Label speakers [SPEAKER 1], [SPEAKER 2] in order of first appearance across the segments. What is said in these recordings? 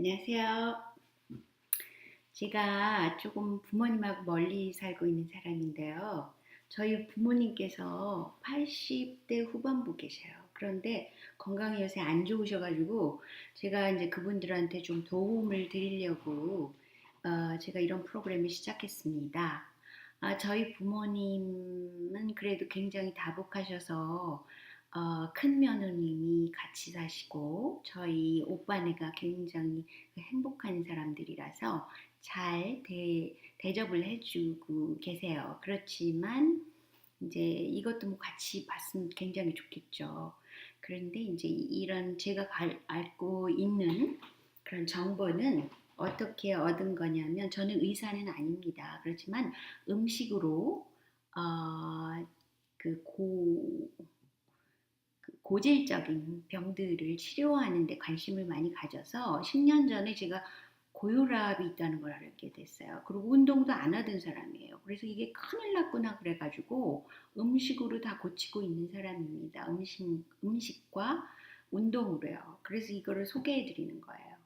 [SPEAKER 1] 안녕하세요. 제가 조금 부모님하고 멀리 살고 있는 사람인데요. 저희 부모님께서 80대 후반부 계세요. 그런데 건강이 요새 안 좋으셔가지고 제가 이제 그분들한테 좀 도움을 드리려고 제가 이런 프로그램을 시작했습니다. 저희 부모님은 그래도 굉장히 다복하셔서 큰 며느님이 같이 사시고 저희 오빠네가 굉장히 행복한 사람들이라서 잘 대접을 해주고 계세요. 그렇지만 이제 이것도 뭐 같이 봤으면 굉장히 좋겠죠. 그런데 이제 이런 제가 알고 있는 그런 정보는 어떻게 얻은 거냐면 저는 의사는 아닙니다. 그렇지만 음식으로 어, 그 고질적인 병들을 치료하는 데 관심을 많이 가져서 10년 전에 제가 고혈압이 있다는 걸 알게 됐어요. 그리고 운동도 안 하던 사람이에요. 그래서 이게 큰일 났구나 그래가지고 음식으로 다 고치고 있는 사람입니다. 음식과 운동으로요. 그래서 이거를 소개해 드리는 거예요.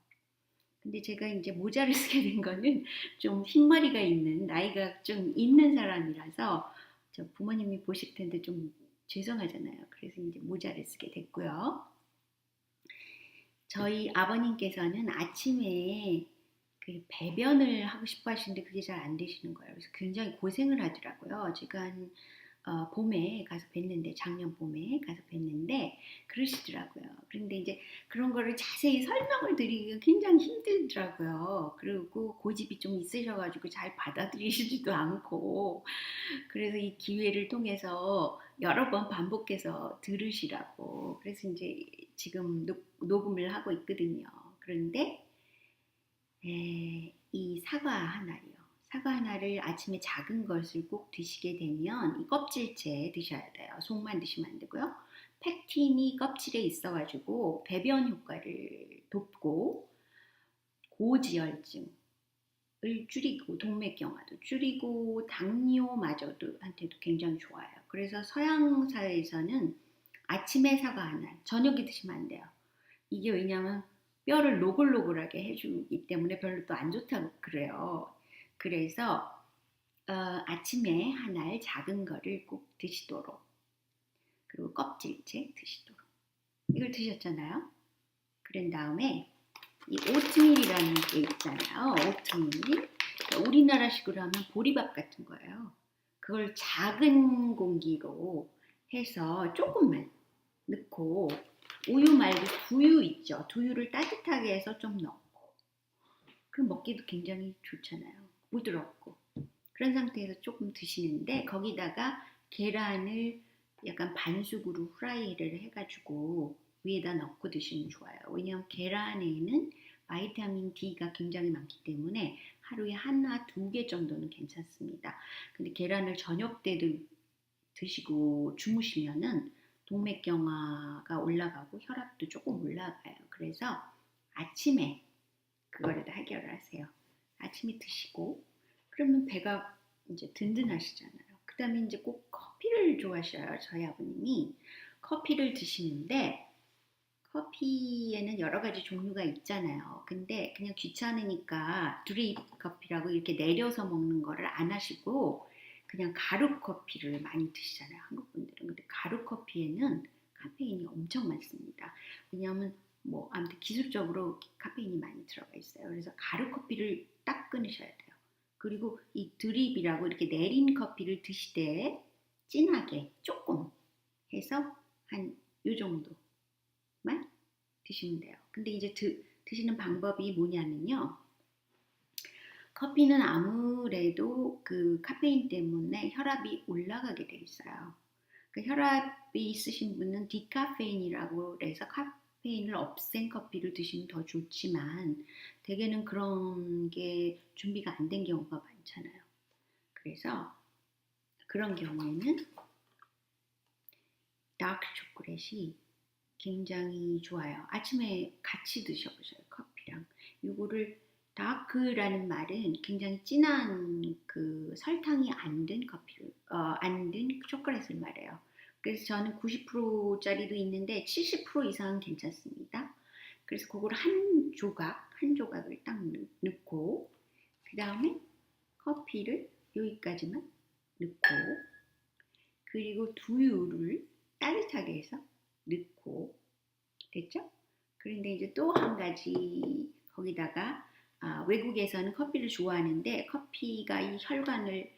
[SPEAKER 1] 근데 제가 이제 모자를 쓰게 된 거는 좀 흰머리가 있는 나이가 좀 있는 사람이라서 저 부모님이 보실 텐데 좀 죄송하잖아요. 그래서 이제 모자를 쓰게 됐고요. 저희 아버님께서는 아침에 그 배변을 하고 싶어 하시는데 그게 잘 안 되시는 거예요. 그래서 굉장히 고생을 하더라고요. 제가 한 봄에 가서 뵀는데 작년 봄에 가서 뵀는데 그러시더라고요. 그런데 이제 그런 거를 자세히 설명을 드리기가 굉장히 힘들더라고요. 그리고 고집이 좀 있으셔가지고 잘 받아들이시지도 않고 그래서 이 기회를 통해서 여러 번 반복해서 들으시라고 그래서 이제 지금 녹음을 하고 있거든요. 그런데 이 사과 하나요. 사과 하나를 아침에 작은 것을 꼭 드시게 되면 이 껍질째 드셔야 돼요. 속만 드시면 안 되고요. 팩틴이 껍질에 있어가지고 배변 효과를 돕고 고지혈증을 줄이고 동맥경화도 줄이고 당뇨마저도 한테도 굉장히 좋아요. 그래서 서양 사회에서는 아침에 사과 하나, 저녁에 드시면 안 돼요. 이게 왜냐면 뼈를 노골노골하게 해주기 때문에 별로 또 안 좋다고 그래요. 그래서 아침에 한 알 작은 거를 꼭 드시도록 그리고 껍질째 드시도록 이걸 드셨잖아요. 그런 다음에 이 오트밀이라는 게 있잖아요. 오트밀 우리나라식으로 하면 보리밥 같은 거예요. 그걸 작은 공기로 해서 조금만 넣고 우유 말고 두유 있죠. 두유를 따뜻하게 해서 좀 넣고 그럼 먹기도 굉장히 좋잖아요. 부드럽고 그런 상태에서 조금 드시는데 거기다가 계란을 약간 반숙으로 후라이를 해가지고 위에다 넣고 드시면 좋아요. 왜냐하면 계란에는 바이타민 D가 굉장히 많기 때문에 하루에 하나, 두 개 정도는 괜찮습니다. 근데 계란을 저녁 때도 드시고 주무시면은 동맥경화가 올라가고 혈압도 조금 올라가요. 그래서 아침에 그거를 다 해결을 하세요. 아침에 드시고 그러면 배가 이제 든든하시잖아요. 그 다음에 이제 꼭 커피를 좋아하셔요. 저희 아버님이 커피를 드시는데 커피에는 여러 가지 종류가 있잖아요. 근데 그냥 귀찮으니까 드립 커피라고 이렇게 내려서 먹는 거를 안 하시고 그냥 가루 커피를 많이 드시잖아요. 한국 분들은. 근데 가루 커피에는 카페인이 엄청 많습니다. 왜냐하면 뭐 아무튼 기술적으로 카페인이 많이 들어가 있어요. 그래서 가루 커피를 딱 끊으셔야 돼요. 그리고 이 드립이라고 이렇게 내린 커피를 드시되 진하게 조금 해서 한 요 정도만 드시면 돼요. 근데 이제 드시는 방법이 뭐냐면요. 커피는 아무래도 그 카페인 때문에 혈압이 올라가게 돼 있어요. 그 혈압이 있으신 분은 디카페인이라고 해서 카페인을 없앤 커피를 드시면 더 좋지만 대개는 그런 게 준비가 안 된 경우가 많잖아요. 그래서 그런 경우에는 다크 초콜릿이 굉장히 좋아요. 아침에 같이 드셔보세요. 커피랑. 이거를 다크라는 말은 굉장히 진한 그 설탕이 안 든 커피를 안 든 초콜릿을 말해요. 그래서 저는 90%짜리도 있는데 70% 이상은 괜찮습니다. 그래서 그걸 한 조각을 딱 넣고, 그 다음에 커피를 여기까지만 넣고, 그리고 두유를 따뜻하게 해서 넣고, 됐죠? 그런데 이제 또 한 가지 거기다가 외국에서는 커피를 좋아하는데 커피가 이 혈관을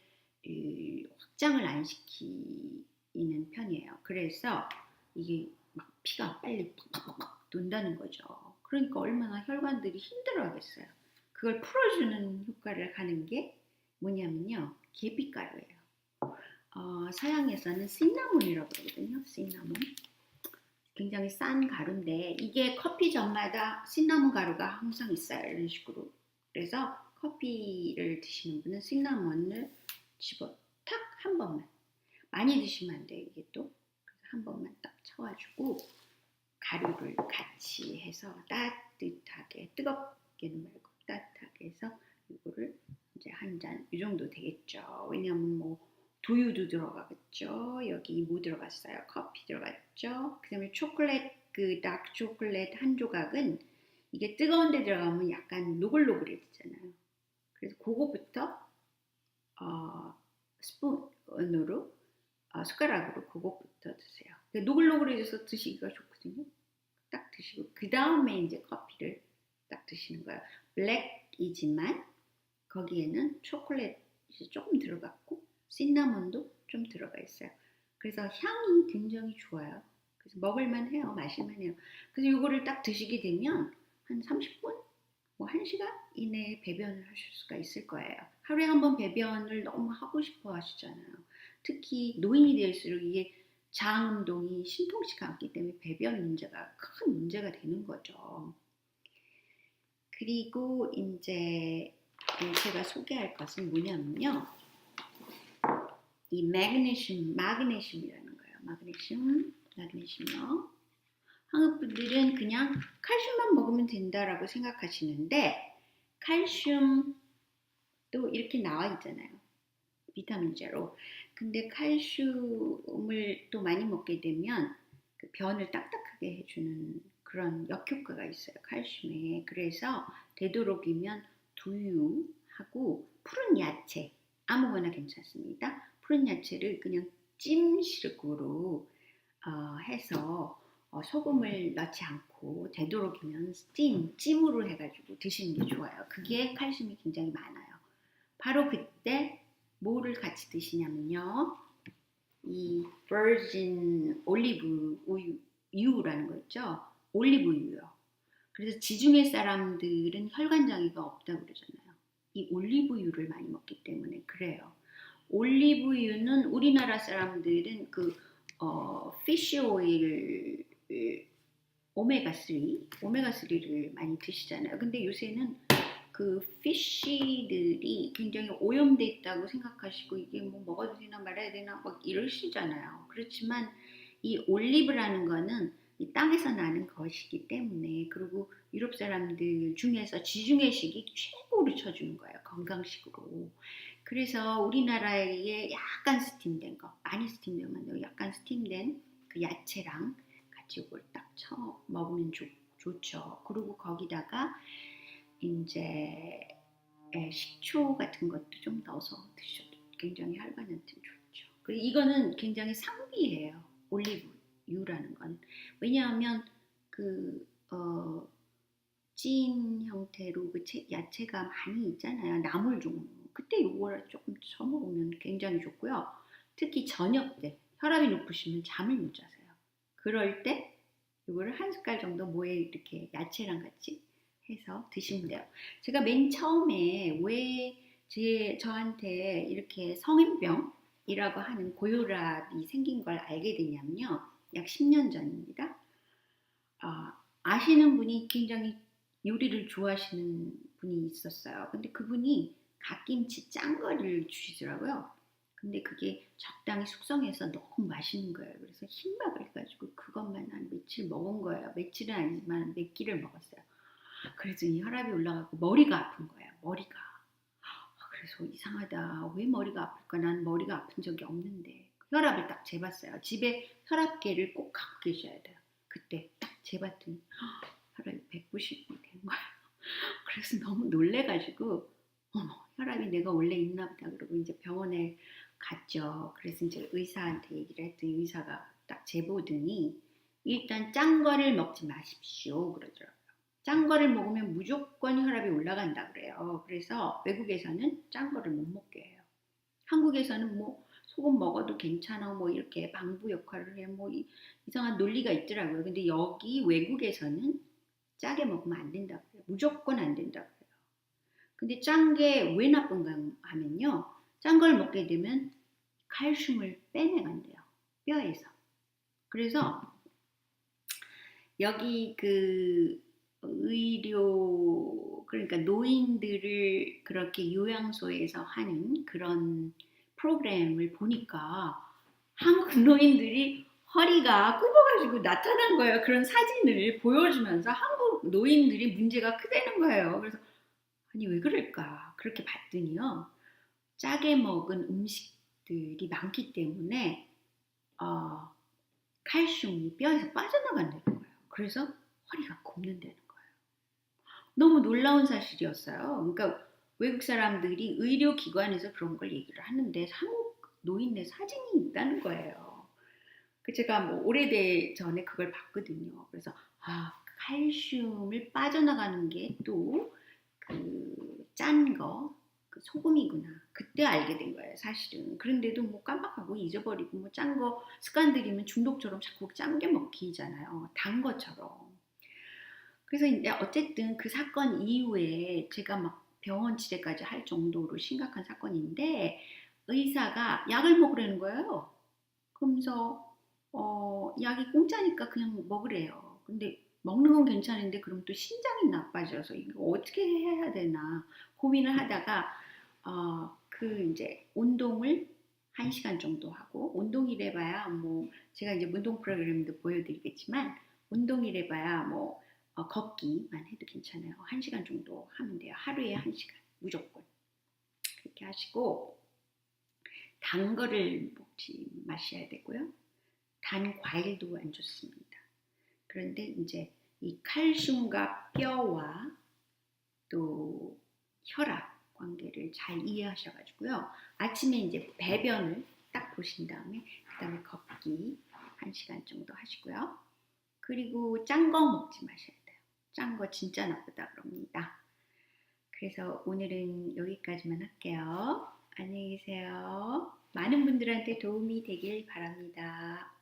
[SPEAKER 1] 확장을 안 시키는 편이에요. 그래서 이게 막 피가 빨리 팍팍팍 돈다는 거죠. 그러니까 얼마나 혈관들이 힘들어하겠어요. 그걸 풀어주는 효과를 가는 게 뭐냐면요, 계피가루예요. 서양에서는 시나몬이라고 그러거든요. 시나몬. 굉장히 싼 가루인데 이게 커피점마다 시나몬 가루가 항상 있어요. 이런 식으로. 그래서 커피를 드시는 분은 시나몬을 집어 탁 한 번만. 많이 드시면 안 돼요. 이게 또. 그래서 한 번만 딱 쳐가지고 가루를 같이 해서 따뜻하게, 뜨겁게는 말고 따뜻하게 해서 이거를 이제 한 잔, 이 정도 되겠죠. 왜냐면 뭐 두유도 들어가겠죠. 여기 뭐 들어갔어요? 커피 들어갔죠. 그 다음에 초콜릿, 그 다크 초콜릿 한 조각은 이게 뜨거운 데 들어가면 약간 노글노글해지잖아요. 그래서 그거부터 스푼으로, 숟가락으로 그거부터 드세요. 노글노글해져서 드시기가 좋거든요. 딱 드시고 그 다음에 이제 커피를 딱 드시는 거예요. 블랙이지만 거기에는 초콜릿이 조금 들어갔고 시나몬도 좀 들어가 있어요. 그래서 향이 굉장히 좋아요. 그래서 먹을만 해요. 마실만 해요. 그래서 이거를 딱 드시게 되면 한 30분? 뭐 1시간 이내에 배변을 하실 수가 있을 거예요. 하루에 한 번 배변을 너무 하고 싶어 하시잖아요. 특히 노인이 될수록 이게 장 운동이 신통치가 않기 때문에 배변 문제가 큰 문제가 되는 거죠. 그리고 이제 제가 소개할 것은 뭐냐면요. 이 마그네슘이라는 거예요. 마그네슘요. 한국 분들은 그냥 칼슘만 먹으면 된다라고 생각하시는데 칼슘도 이렇게 나와 있잖아요. 비타민 제로. 근데 칼슘을 또 많이 먹게 되면 그 변을 딱딱하게 해주는 그런 역효과가 있어요. 칼슘에. 그래서 되도록이면 두유하고 푸른 야채 아무거나 괜찮습니다. 푸른 야채를 그냥 찜식으로 해서 소금을 넣지 않고 되도록이면 찜으로 해가지고 드시는 게 좋아요. 그게 칼슘이 굉장히 많아요. 바로 그때 뭐를 같이 드시냐면요. 이 virgin 올리브 우유라는 거 있죠. 올리브 우유요. 그래서 지중해 사람들은 혈관 장애가 없다고 그러잖아요. 이 올리브 우유를 많이 먹기 때문에 그래요. 올리브 우유는 우리나라 사람들은 그 피쉬 오일 오메가3를 많이 드시잖아요. 근데 요새는 그 피쉬들이 굉장히 오염돼 있다고 생각하시고 이게 뭐 먹어도 되나 말아야 되나 막 이러시잖아요. 그렇지만 이 올리브라는 거는 이 땅에서 나는 것이기 때문에, 그리고 유럽 사람들 중에서 지중해식이 최고로 쳐주는 거예요. 건강식으로. 그래서 우리나라에 약간 스팀된 거, 많이 스팀되면 안 되고 약간 스팀된 그 야채랑 같이 이걸 딱 쳐 먹으면 좋죠. 그리고 거기다가 이제 식초 같은 것도 좀 넣어서 드셔도 굉장히 혈관한테 좋죠. 그리고 이거는 굉장히 상비예요. 올리브유라는 건. 왜냐하면 그 찐 형태로 그 야채가 많이 있잖아요. 나물 종류. 그때 이거를 조금 쳐먹으면 굉장히 좋고요. 특히 저녁 때 혈압이 높으시면 잠을 못 자세요. 그럴 때 이거를 한 숟갈 정도 뭐에 이렇게 야채랑 같이 해서 드시면 돼요. 제가 맨 처음에 왜 저한테 이렇게 성인병이라고 하는 고혈압이 생긴 걸 알게 됐냐면요. 약 10년 전입니다. 아시는 분이 굉장히 요리를 좋아하시는 분이 있었어요. 근데 그분이 갓김치 짠 거를 주시더라고요. 근데 그게 적당히 숙성해서 너무 맛있는 거예요. 그래서 힘박을 가지고 그것만 한 며칠 먹은 거예요. 며칠은 아니지만 몇 끼를 먹었어요. 그래서 이 혈압이 올라가고 머리가 아픈 거예요. 머리가. 그래서 이상하다. 왜 머리가 아플까? 난 머리가 아픈 적이 없는데. 혈압을 딱 재봤어요. 집에 혈압계를 꼭 갖고 계셔야 돼요. 그때 딱 재봤더니 혈압이 190이 된 거예요. 그래서 너무 놀래가지고 어머 혈압이 내가 원래 있나 보다 그러고 이제 병원에 갔죠. 그래서 이제 의사한테 얘기를 했더니 의사가 딱 재보더니 일단 짠 거를 먹지 마십시오 그러더라고요. 짠 거를 먹으면 무조건 혈압이 올라간다 그래요. 그래서 외국에서는 짠 거를 못 먹게 해요. 한국에서는 뭐 소금 먹어도 괜찮아 뭐 이렇게 방부 역할을 해 뭐 이상한 논리가 있더라고요. 근데 여기 외국에서는 짜게 먹으면 안 된다고 해요. 무조건 안 된다고 해요. 근데 짠 게 왜 나쁜가 하면요. 짠 걸 먹게 되면 칼슘을 빼내간대요. 뼈에서. 그래서 여기 그 의료 그러니까 노인들을 그렇게 요양소에서 하는 그런 프로그램을 보니까 한국 노인들이 허리가 굽어가지고 나타난 거예요. 그런 사진을 보여주면서 한국 노인들이 문제가 크다는 거예요. 그래서 아니 왜 그럴까? 그렇게 봤더니요. 짜게 먹은 음식들이 많기 때문에 어, 칼슘이 뼈에서 빠져나간다는 거예요. 그래서 허리가 굽는다는 거예요. 너무 놀라운 사실이었어요. 그러니까 외국 사람들이 의료기관에서 그런 걸 얘기를 하는데 한국 노인네 사진이 있다는 거예요. 그 제가 뭐 오래돼 전에 그걸 봤거든요. 그래서 아 칼슘을 빠져나가는 게 또 그 짠 거, 그 소금이구나. 그때 알게 된 거예요, 사실은. 그런데도 뭐 깜빡하고 잊어버리고 뭐 짠 거 습관 들이면 중독처럼 자꾸 짠 게 먹히잖아요. 단 것처럼. 그래서 이제 어쨌든 그 사건 이후에 제가 막 병원 치레까지 할 정도로 심각한 사건인데 의사가 약을 먹으라는 거예요. 그러면서 약이 공짜니까 그냥 먹으래요. 근데 먹는 건 괜찮은데 그럼 또 신장이 나빠져서 이거 어떻게 해야 되나 고민을 하다가 그 이제 운동을 1시간 정도 하고 운동이래 봐야 뭐 제가 이제 운동 프로그램도 보여드리겠지만 운동이래 봐야 뭐 걷기만 해도 괜찮아요. 1시간 정도 하면 돼요. 하루에 1시간 무조건 그렇게 하시고 단 거를 먹지 마셔야 되고요. 단 과일도 안 좋습니다. 그런데 이제 이 칼슘과 뼈와 또 혈압 관계를 잘 이해하셔가지고요. 아침에 이제 배변을 딱 보신 다음에 그 다음에 걷기 1시간 정도 하시고요. 그리고 짠 거 먹지 마셔야 돼요. 짠 거 진짜 나쁘다 그럽니다. 그래서 오늘은 여기까지만 할게요. 안녕히 계세요. 많은 분들한테 도움이 되길 바랍니다.